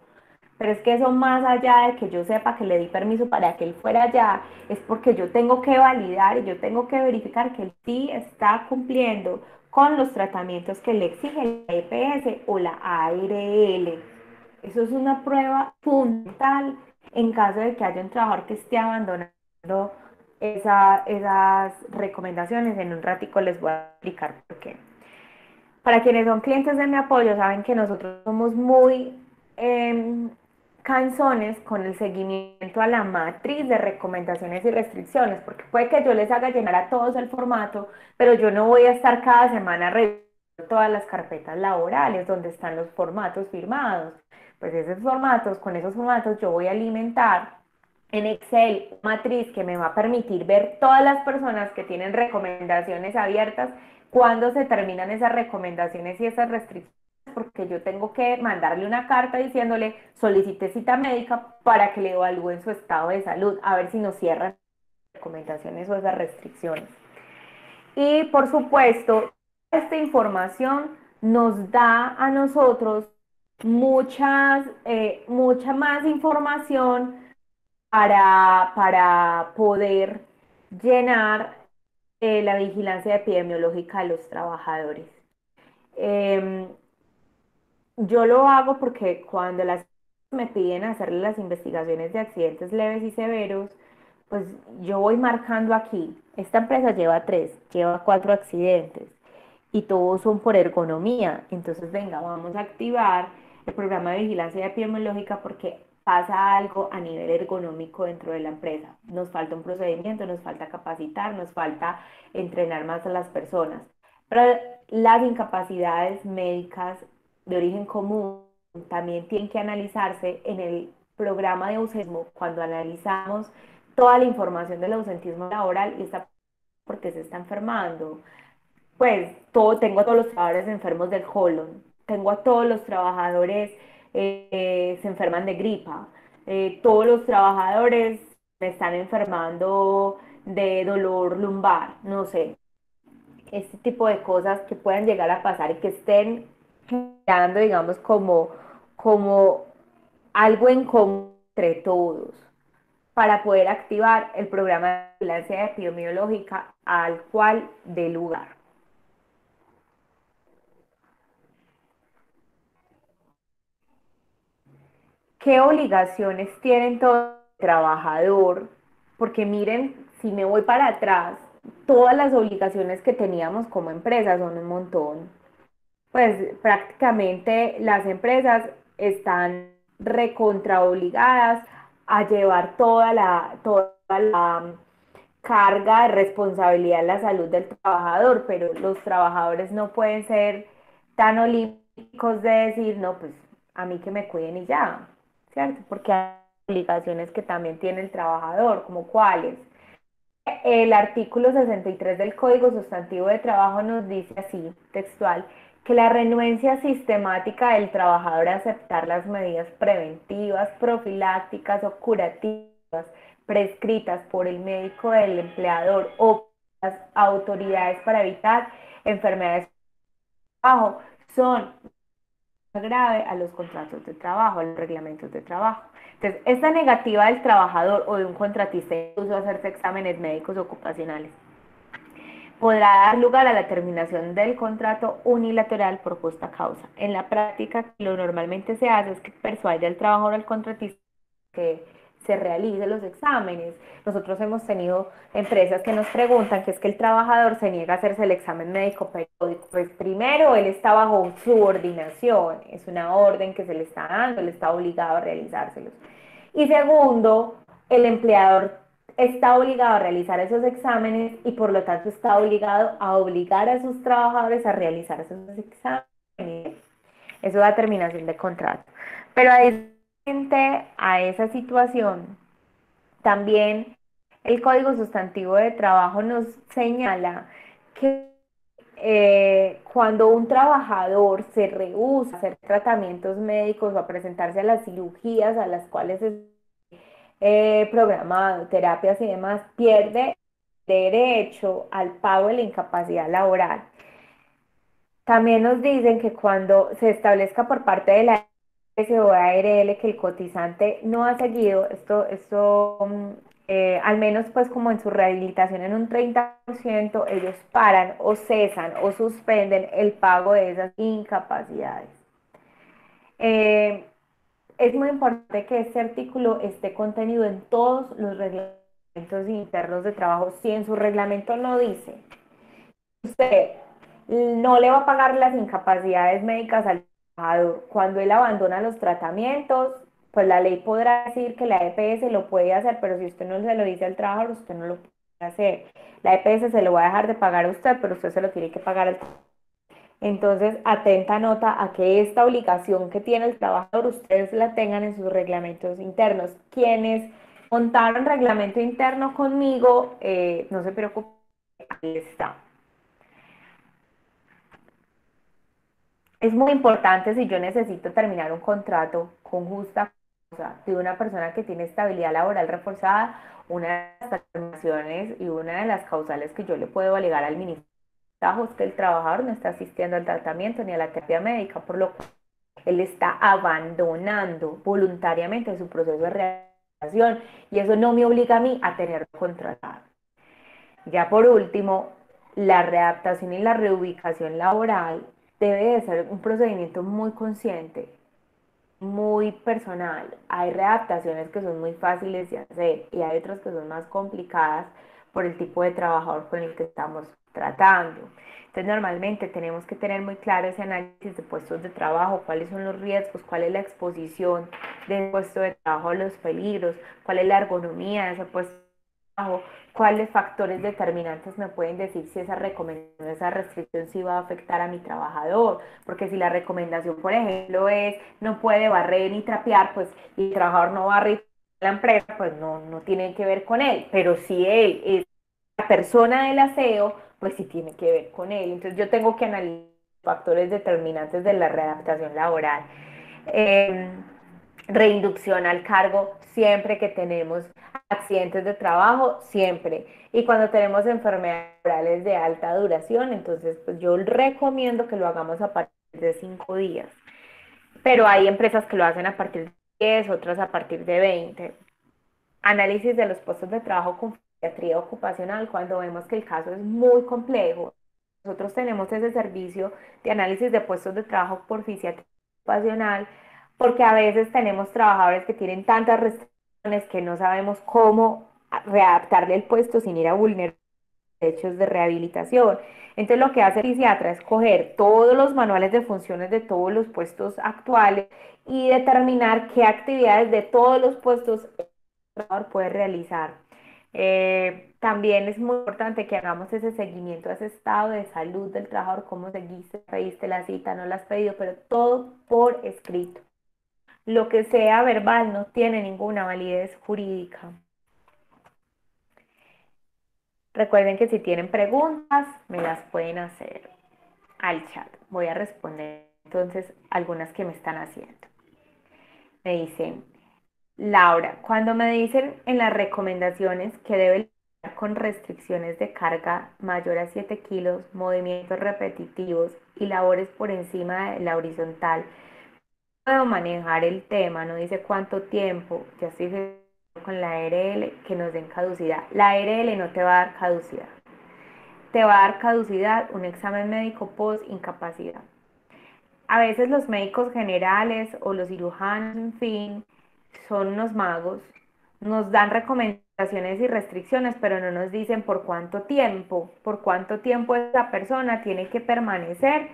Pero es que eso más allá de que yo sepa que le di permiso para que él fuera allá, es porque yo tengo que validar y yo tengo que verificar que él sí está cumpliendo con los tratamientos que le exige la EPS o la ARL. Eso es una prueba fundamental en caso de que haya un trabajador que esté abandonando esas recomendaciones. En un ratico les voy a explicar por qué. Para quienes son clientes de mi apoyo, saben que nosotros somos muy cansones con el seguimiento a la matriz de recomendaciones y restricciones, porque puede que yo les haga llenar a todos el formato, pero yo no voy a estar cada semana revisando todas las carpetas laborales donde están los formatos firmados. Pues esos formatos, con esos formatos yo voy a alimentar en Excel matriz que me va a permitir ver todas las personas que tienen recomendaciones abiertas, cuándo se terminan esas recomendaciones y esas restricciones, porque yo tengo que mandarle una carta diciéndole solicite cita médica para que le evalúen su estado de salud, a ver si nos cierran recomendaciones o esas restricciones. Y por supuesto, esta información nos da a nosotros mucha más información para poder llenar la vigilancia epidemiológica de los trabajadores. Eh, yo lo hago porque cuando las me piden hacer las investigaciones de accidentes leves y severos, pues yo voy marcando aquí. Esta empresa lleva 3, lleva 4 accidentes y todos son por ergonomía. Entonces, venga, vamos a activar el programa de vigilancia epidemiológica porque pasa algo a nivel ergonómico dentro de la empresa. Nos falta un procedimiento, nos falta capacitar, nos falta entrenar más a las personas. Pero las incapacidades médicas de origen común también tienen que analizarse en el programa de ausentismo, cuando analizamos toda la información del ausentismo laboral y está porque se está enfermando, pues tengo a todos los trabajadores enfermos del colon, tengo a todos los trabajadores se enferman de gripa, todos los trabajadores me están enfermando de dolor lumbar, no sé, este tipo de cosas que puedan llegar a pasar y que estén creando, digamos, como algo en común entre todos para poder activar el programa de vigilancia epidemiológica al cual dé lugar. ¿Qué obligaciones tiene todo trabajador? Porque miren, si me voy para atrás, todas las obligaciones que teníamos como empresa son un montón. Pues prácticamente las empresas están recontra obligadas a llevar toda la carga de responsabilidad en la salud del trabajador, pero los trabajadores no pueden ser tan olímpicos de decir, no, pues a mí que me cuiden y ya, ¿cierto? Porque hay obligaciones que también tiene el trabajador, como cuáles. El artículo 63 del Código Sustantivo de Trabajo nos dice así, textual, que la renuencia sistemática del trabajador a aceptar las medidas preventivas, profilácticas o curativas prescritas por el médico del empleador o las autoridades para evitar enfermedades de trabajo son grave a los contratos de trabajo, a los reglamentos de trabajo. Entonces, esta negativa del trabajador o de un contratista incluso a hacerse exámenes médicos ocupacionales podrá dar lugar a la terminación del contrato unilateral por justa causa. En la práctica, lo normalmente se hace es que persuade al trabajador o al contratista que se realicen los exámenes. Nosotros hemos tenido empresas que nos preguntan que es que el trabajador se niega a hacerse el examen médico periódico. Pues primero, él está bajo subordinación, es una orden que se le está dando, él está obligado a realizárselos. Y segundo, el empleador está obligado a realizar esos exámenes y por lo tanto está obligado a obligar a sus trabajadores a realizar esos exámenes. Eso da terminación de contrato. Pero adicionalmente a esa situación, también el Código Sustantivo de Trabajo nos señala que cuando un trabajador se rehúsa a hacer tratamientos médicos o a presentarse a las cirugías a las cuales es programado, terapias y demás, pierde derecho al pago de la incapacidad laboral. También nos dicen que cuando se establezca por parte de la S o ARL que el cotizante no ha seguido al menos pues como en su rehabilitación en un 30%, ellos paran o cesan o suspenden el pago de esas incapacidades. Eh, es muy importante que este artículo esté contenido en todos los reglamentos internos de trabajo. Si en su reglamento no dice, usted no le va a pagar las incapacidades médicas al trabajador cuando él abandona los tratamientos, pues la ley podrá decir que la EPS lo puede hacer, pero si usted no se lo dice al trabajador, usted no lo puede hacer. La EPS se lo va a dejar de pagar a usted, pero usted se lo tiene que pagar al trabajador. Entonces, atenta nota a que esta obligación que tiene el trabajador, ustedes la tengan en sus reglamentos internos. Quienes montaron reglamento interno conmigo, no se preocupen, ahí está. Es muy importante si yo necesito terminar un contrato con justa causa de una persona que tiene estabilidad laboral reforzada, una de las terminaciones y una de las causales que yo le puedo alegar al Ministerio de Trabajo es que el trabajador no está asistiendo al tratamiento ni a la terapia médica, por lo cual él está abandonando voluntariamente su proceso de rehabilitación y eso no me obliga a mí a tenerlo contratado. Ya por último, la readaptación y la reubicación laboral debe de ser un procedimiento muy consciente, muy personal. Hay readaptaciones que son muy fáciles de hacer y hay otras que son más complicadas por el tipo de trabajador con el que estamos tratando. Entonces, normalmente tenemos que tener muy claro ese análisis de puestos de trabajo, cuáles son los riesgos, cuál es la exposición del puesto de trabajo a los peligros, cuál es la ergonomía de ese puesto trabajo, cuáles factores determinantes me pueden decir si esa recomendación, esa restricción sí va a afectar a mi trabajador, porque si la recomendación, por ejemplo, es no puede barrer ni trapear, pues y el trabajador no barre en la empresa, pues no tiene que ver con él, pero si él es la persona del aseo, pues sí tiene que ver con él. Entonces yo tengo que analizar factores determinantes de la readaptación laboral. Eh, Reinducción al cargo siempre que tenemos accidentes de trabajo, siempre. Y cuando tenemos enfermedades laborales de alta duración, entonces pues yo recomiendo que lo hagamos a partir de 5 días. Pero hay empresas que lo hacen a partir de 10, otras a partir de 20. Análisis de los puestos de trabajo con psiquiatría ocupacional cuando vemos que el caso es muy complejo. Nosotros tenemos ese servicio de análisis de puestos de trabajo por fisiatría ocupacional porque a veces tenemos trabajadores que tienen tantas restricciones que no sabemos cómo readaptarle el puesto sin ir a vulnerar derechos de rehabilitación. Entonces lo que hace el fisiatra es coger todos los manuales de funciones de todos los puestos actuales y determinar qué actividades de todos los puestos el trabajador puede realizar. También es muy importante que hagamos ese seguimiento a ese estado de salud del trabajador, cómo seguiste, pediste la cita, no la has pedido, pero todo por escrito. Lo que sea verbal no tiene ninguna validez jurídica. Recuerden que si tienen preguntas, me las pueden hacer al chat. Voy a responder entonces algunas que me están haciendo. Me dicen, Laura, cuando me dicen en las recomendaciones que debe lidiar con restricciones de carga mayor a 7 kilos, movimientos repetitivos y labores por encima de la horizontal, puedo manejar el tema, no dice cuánto tiempo, ya estoy con la ARL que nos den caducidad. La ARL no te va a dar caducidad. Te va a dar caducidad un examen médico post incapacidad. A veces los médicos generales o los cirujanos, en fin, son unos magos, nos dan recomendaciones y restricciones, pero no nos dicen por cuánto tiempo esa persona tiene que permanecer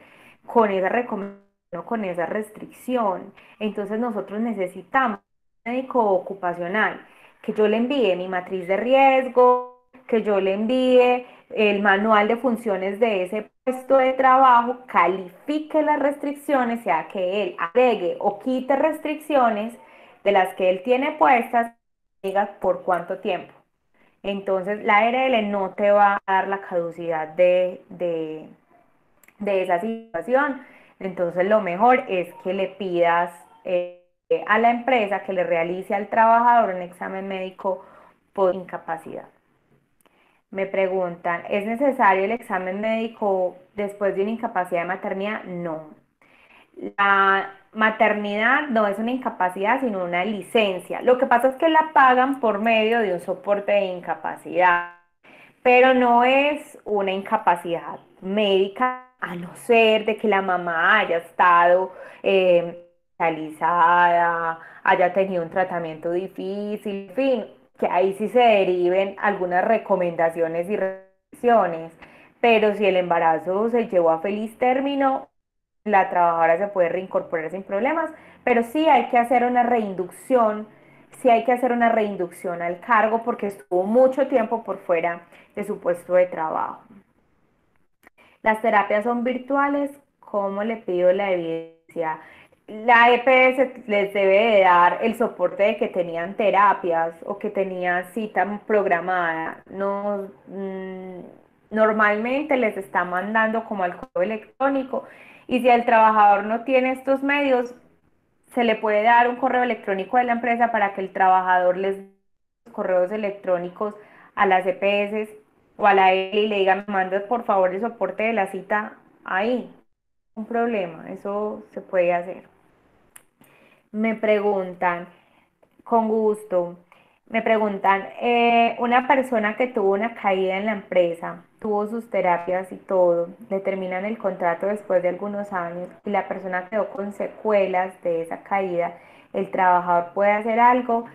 con esa recomendación o con esa restricción. Entonces nosotros necesitamos un médico ocupacional, que yo le envíe mi matriz de riesgo, que yo le envíe el manual de funciones de ese puesto de trabajo, califique las restricciones, sea que él agregue o quite restricciones de las que él tiene puestas, diga por cuánto tiempo. Entonces la ARL no te va a dar la caducidad de esa situación. Entonces lo mejor es que le pidas a la empresa que le realice al trabajador un examen médico por incapacidad. Me preguntan, ¿es necesario el examen médico después de una incapacidad de maternidad? No. La maternidad no es una incapacidad, sino una licencia. Lo que pasa es que la pagan por medio de un soporte de incapacidad, pero no es una incapacidad médica, a no ser de que la mamá haya estado hospitalizada, haya tenido un tratamiento difícil, en fin, que ahí sí se deriven algunas recomendaciones y restricciones. Pero si el embarazo se llevó a feliz término, la trabajadora se puede reincorporar sin problemas, pero sí hay que hacer una reinducción, sí hay que hacer una reinducción al cargo porque estuvo mucho tiempo por fuera de su puesto de trabajo. Las terapias son virtuales, ¿cómo le pido la evidencia? La EPS les debe de dar el soporte de que tenían terapias o que tenían cita programada. No, normalmente les está mandando como al correo electrónico y si el trabajador no tiene estos medios, se le puede dar un correo electrónico de la empresa para que el trabajador les dé los correos electrónicos a las EPS o a la L y le diga, me manda por favor el soporte de la cita ahí. Un problema, eso se puede hacer. Me preguntan, con gusto, me preguntan, una persona que tuvo una caída en la empresa, tuvo sus terapias y todo, le terminan el contrato después de algunos años y la persona quedó con secuelas de esa caída, ¿el trabajador puede hacer algo?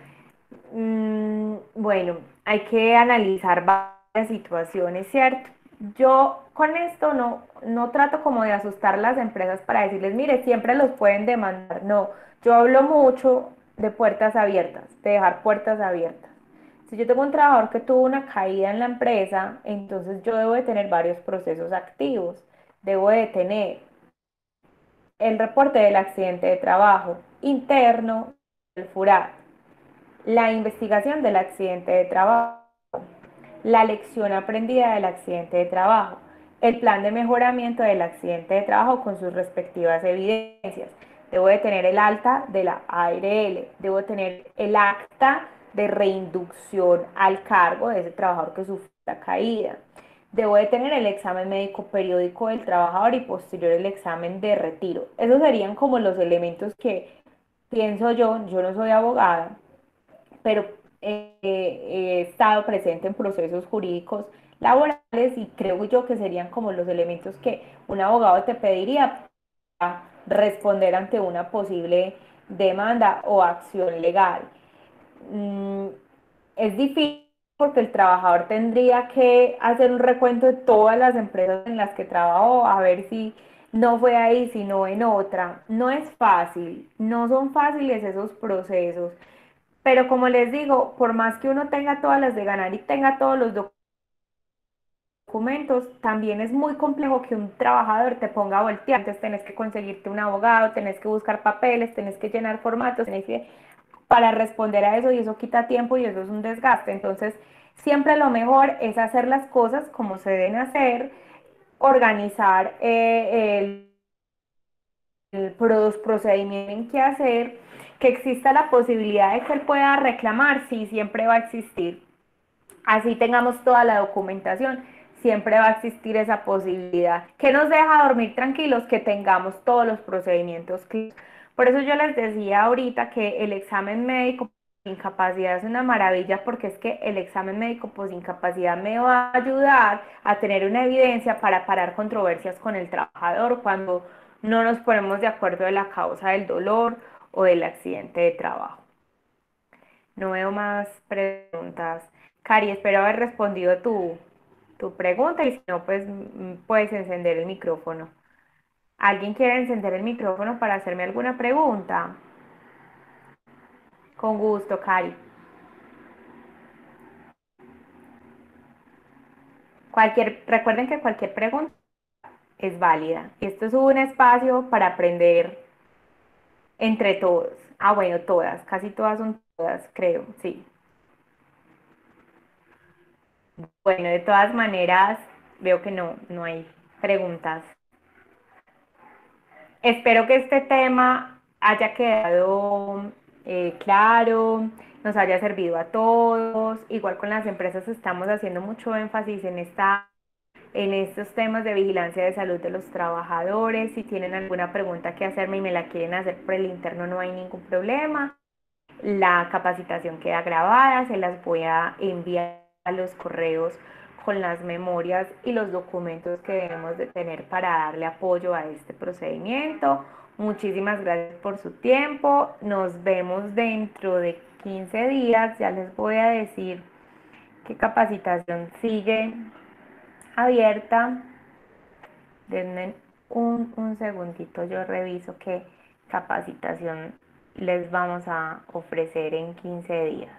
Bueno, hay que analizar varias situaciones, ¿cierto? Yo con esto no trato como de asustar a las empresas para decirles, mire, siempre los pueden demandar. No, yo hablo mucho de puertas abiertas, de dejar puertas abiertas. Si yo tengo un trabajador que tuvo una caída en la empresa, entonces yo debo de tener varios procesos activos. Debo de tener el reporte del accidente de trabajo interno, el FURAT, la investigación del accidente de trabajo, la lección aprendida del accidente de trabajo, el plan de mejoramiento del accidente de trabajo con sus respectivas evidencias. Debo de tener el alta de la ARL, debo de tener el acta de reinducción al cargo de ese trabajador que sufrió la caída. Debo de tener el examen médico periódico del trabajador y posterior el examen de retiro. Esos serían como los elementos que pienso yo no soy abogada, pero he estado presente en procesos jurídicos laborales y creo yo que serían como los elementos que un abogado te pediría para responder ante una posible demanda o acción legal. Mm, es difícil porque el trabajador tendría que hacer un recuento de todas las empresas en las que trabajó, a ver si no fue ahí, sino en otra. No es fácil, no son fáciles esos procesos. Pero como les digo, por más que uno tenga todas las de ganar y tenga todos los documentos, también es muy complejo que un trabajador te ponga a voltear. Entonces tenés que conseguirte un abogado, tenés que buscar papeles, tenés que llenar formatos, tenés que para responder a eso y eso quita tiempo y eso es un desgaste. Entonces, siempre lo mejor es hacer las cosas como se deben hacer, organizar los procedimientos que hacer, que exista la posibilidad de que él pueda reclamar, sí, siempre va a existir. Así tengamos toda la documentación, siempre va a existir esa posibilidad. ¿Qué nos deja dormir tranquilos? Que tengamos todos los procedimientos claros. Por eso yo les decía ahorita que el examen médico por incapacidad es una maravilla porque es que el examen médico por incapacidad me va a ayudar a tener una evidencia para parar controversias con el trabajador cuando no nos ponemos de acuerdo de la causa del dolor o del accidente de trabajo. No veo más preguntas. Cari, espero haber respondido tu pregunta y si no, pues puedes encender el micrófono. ¿Alguien quiere encender el micrófono para hacerme alguna pregunta? Con gusto, Cari. Recuerden que cualquier pregunta es válida. Esto es un espacio para aprender entre todos. Ah, bueno, todas, casi todas son todas, creo, sí. Bueno, de todas maneras, veo que no hay preguntas. Espero que este tema haya quedado claro, nos haya servido a todos. Igual con las empresas estamos haciendo mucho énfasis en estos temas de vigilancia de salud de los trabajadores. Si tienen alguna pregunta que hacerme y me la quieren hacer por el interno, no hay ningún problema. La capacitación queda grabada, se las voy a enviar a los correos con las memorias y los documentos que debemos de tener para darle apoyo a este procedimiento. Muchísimas gracias por su tiempo. Nos vemos dentro de 15 días. Ya les voy a decir qué capacitación sigue abierta. Denme un segundito, yo reviso qué capacitación les vamos a ofrecer en 15 días.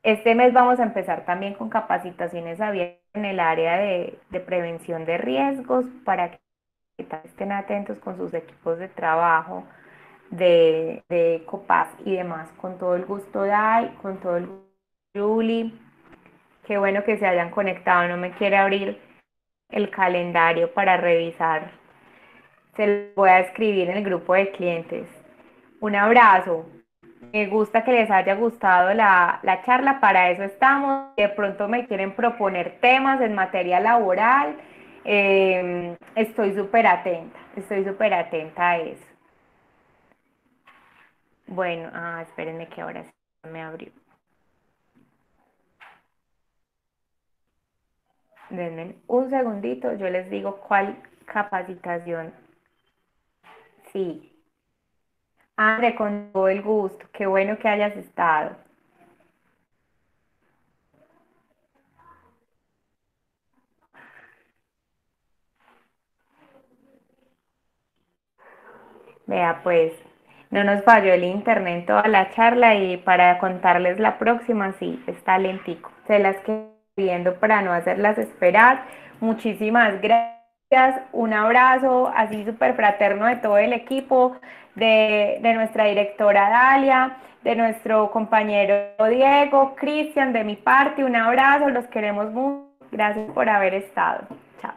Este mes vamos a empezar también con capacitaciones abiertas en el área de prevención de riesgos para que estén atentos con sus equipos de trabajo, de COPAS y demás. Con todo el gusto, Dai, con todo el gusto, Julie. Qué bueno que se hayan conectado. No me quiere abrir el calendario para revisar. Se lo voy a escribir en el grupo de clientes. Un abrazo. Me gusta que les haya gustado la charla, para eso estamos. De pronto me quieren proponer temas en materia laboral. Estoy súper atenta a eso. Bueno, espérenme que ahora sí me abrió. Denme un segundito, yo les digo cuál capacitación. Sí, André, con todo el gusto. Qué bueno que hayas estado. Vea, pues, No nos falló el internet en toda la charla y para contarles la próxima, sí, está lentico. Se las quedo viendo para no hacerlas esperar. Muchísimas gracias, un abrazo así súper fraterno de todo el equipo, de nuestra directora Dalia, de nuestro compañero Diego, Cristian, de mi parte, un abrazo, los queremos mucho. Gracias por haber estado. Chao.